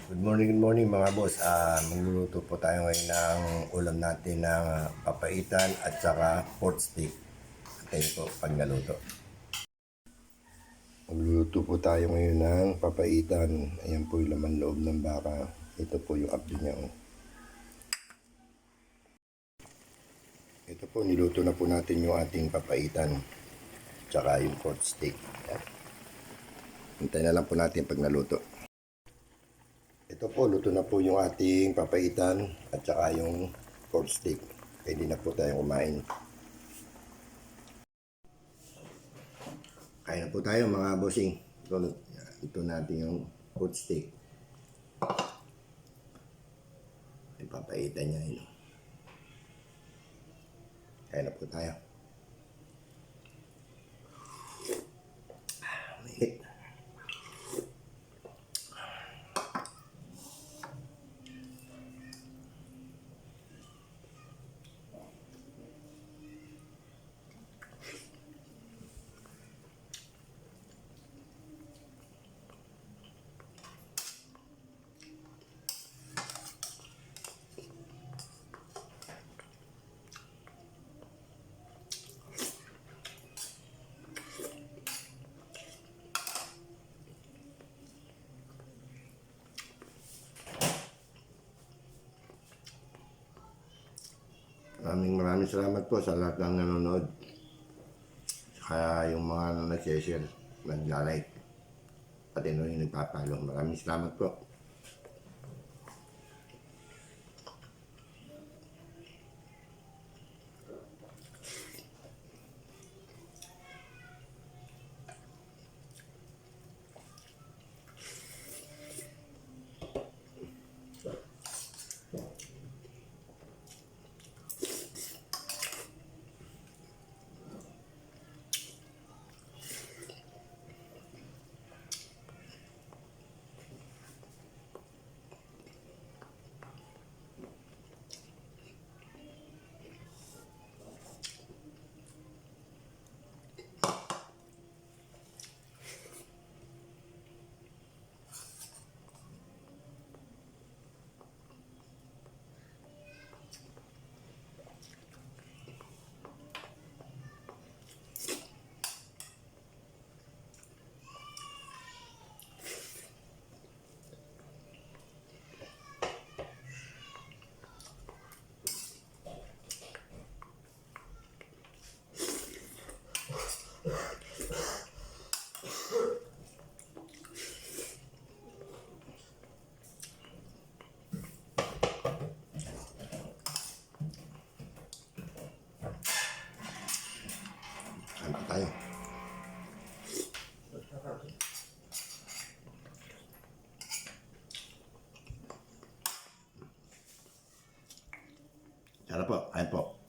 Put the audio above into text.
Good morning mga boss. Magluluto po tayo ngayon ng ulam natin ng papaitan at saka pork steak. Antayin po pag naluto. Magluluto po tayo ngayon ng papaitan. Ayan po yung laman loob ng baka. Ito po yung abdo niya. Oh. Ito po, niluto na po natin yung ating papaitan. Tsaka yung pork steak. Ayan. Hintayin na lang po natin pag naluto. Ito po, luto na po yung ating papaitan at saka yung pork steak. Pwede na po tayong kumain. Kain na po tayo mga bossing. Ito natin yung pork steak. Yung papaitan niya yun. Kain na po tayo. Mahit. Maraming salamat po sa lahat ng nanonood. Saka yung mga nag-share, nag-like, pati na yung nagpapalo. Maraming salamat po. Kain pa tayo. Sarap po. Kain po.